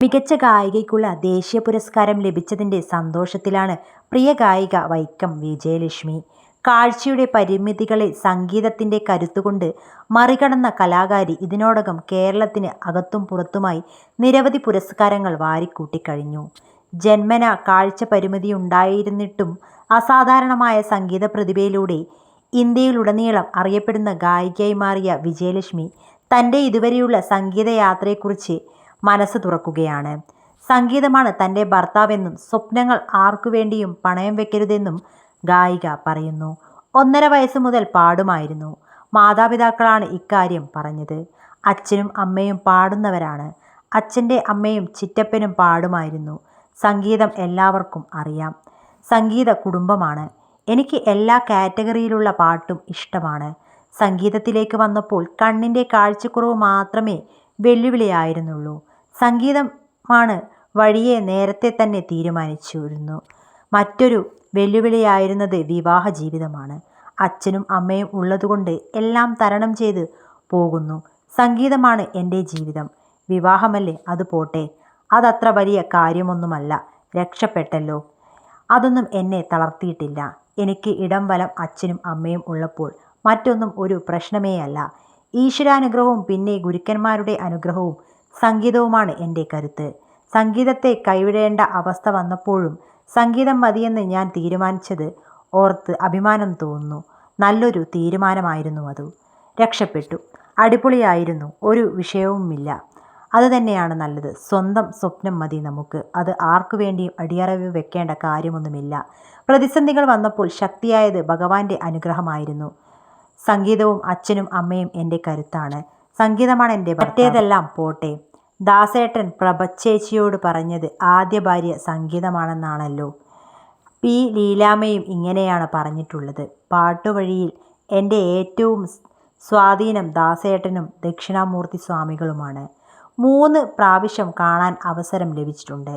മികച്ച ഗായികയ്ക്കുള്ള ദേശീയ പുരസ്കാരം ലഭിച്ചതിൻ്റെ സന്തോഷത്തിലാണ് പ്രിയ ഗായിക വൈക്കം വിജയലക്ഷ്മി. കാഴ്ചയുടെ പരിമിതികളെ സംഗീതത്തിൻ്റെ കരുത്തുകൊണ്ട് മറികടന്ന കലാകാരി ഇതിനോടകം കേരളത്തിന് അകത്തും പുറത്തുമായി നിരവധി പുരസ്കാരങ്ങൾ വാരിക്കൂട്ടിക്കഴിഞ്ഞു. ജന്മനാ കാഴ്ച പരിമിതിയുണ്ടായിരുന്നിട്ടും അസാധാരണമായ സംഗീത പ്രതിഭയിലൂടെ ഇന്ത്യയിലുടനീളം അറിയപ്പെടുന്ന ഗായികയായി മാറിയ വിജയലക്ഷ്മി തൻ്റെ ഇതുവരെയുള്ള സംഗീതയാത്രയെക്കുറിച്ച് മനസ്സ് തുറക്കുകയാണ്. സംഗീതമാണ് തൻ്റെ ഭർത്താവെന്നും സ്വപ്നങ്ങൾ ആർക്കുവേണ്ടിയും പണയം വെക്കരുതെന്നും ഗായിക പറയുന്നു. 1.5 വയസ്സ് മുതൽ പാടുമായിരുന്നു. മാതാപിതാക്കളാണ് ഇക്കാര്യം പറഞ്ഞത്. അച്ഛനും അമ്മയും പാടുന്നവരാണ്. അച്ഛൻ്റെ അമ്മയും ചിറ്റപ്പനും പാടുമായിരുന്നു. സംഗീതം എല്ലാവർക്കും അറിയാം. സംഗീത കുടുംബമാണ്. എനിക്ക് എല്ലാ കാറ്റഗറിയിലുള്ള പാട്ടും ഇഷ്ടമാണ്. സംഗീതത്തിലേക്ക് വന്നപ്പോൾ കണ്ണിൻ്റെ കാഴ്ചക്കുറവ് മാത്രമേ വെല്ലുവിളിയായിരുന്നുള്ളൂ. സംഗീതമാണ് വഴിയെ നേരത്തെ തന്നെ തീരുമാനിച്ചിരുന്നു. മറ്റൊരു വെല്ലുവിളിയായിരുന്നത് വിവാഹ ജീവിതമാണ്. അച്ഛനും അമ്മയും ഉള്ളതുകൊണ്ട് എല്ലാം തരണം ചെയ്ത് പോകുന്നു. സംഗീതമാണ് എൻ്റെ ജീവിതം. വിവാഹമല്ലേ, അത് പോട്ടെ, അതത്ര വലിയ കാര്യമൊന്നുമല്ല. രക്ഷപ്പെട്ടല്ലോ. അതൊന്നും എന്നെ തളർത്തിയിട്ടില്ല. എനിക്ക് ഇടം വലം അച്ഛനും അമ്മയും ഉള്ളപ്പോൾ മറ്റൊന്നും ഒരു പ്രശ്നമേയല്ല. ഈശ്വരാനുഗ്രഹവും പിന്നെ ഗുരുക്കന്മാരുടെ അനുഗ്രഹവും സംഗീതവുമാണ് എൻ്റെ കരുത്ത്. സംഗീതത്തെ കൈവിടേണ്ട അവസ്ഥ വന്നപ്പോഴും സംഗീതം മതിയെന്ന് ഞാൻ തീരുമാനിച്ചത് ഓർത്ത് അഭിമാനം തോന്നുന്നു. നല്ലൊരു തീരുമാനമായിരുന്നു അത്. രക്ഷപ്പെട്ടു. അടിപൊളിയായിരുന്നു. ഒരു വിഷയവുമില്ല. അത് തന്നെയാണ് നല്ലത്. സ്വന്തം സ്വപ്നം മതി നമുക്ക്. അത് ആർക്കു വേണ്ടിയും അടിയറവ് വെക്കേണ്ട കാര്യമൊന്നുമില്ല. പ്രതിസന്ധികൾ വന്നപ്പോൾ ശക്തിയായത് ഭഗവാന്റെ അനുഗ്രഹമായിരുന്നു. സംഗീതവും അച്ഛനും അമ്മയും എൻ്റെ കരുത്താണ്. സംഗീതമാണ് എൻ്റെ മറ്റേതെല്ലാം പോട്ടെ. ദാസേട്ടൻ പ്രഭച്ചേച്ചിയോട് പറഞ്ഞത് ആദ്യ ഭാര്യ സംഗീതമാണെന്നാണല്ലോ. പി ലീലാമ്മയും ഇങ്ങനെയാണ് പറഞ്ഞിട്ടുള്ളത്. പാട്ടുവഴിയിൽ എൻ്റെ ഏറ്റവും സ്വാധീനം ദാസേട്ടനും ദക്ഷിണാമൂർത്തി സ്വാമികളുമാണ്. 3 പ്രാവശ്യം കാണാൻ അവസരം ലഭിച്ചിട്ടുണ്ട്.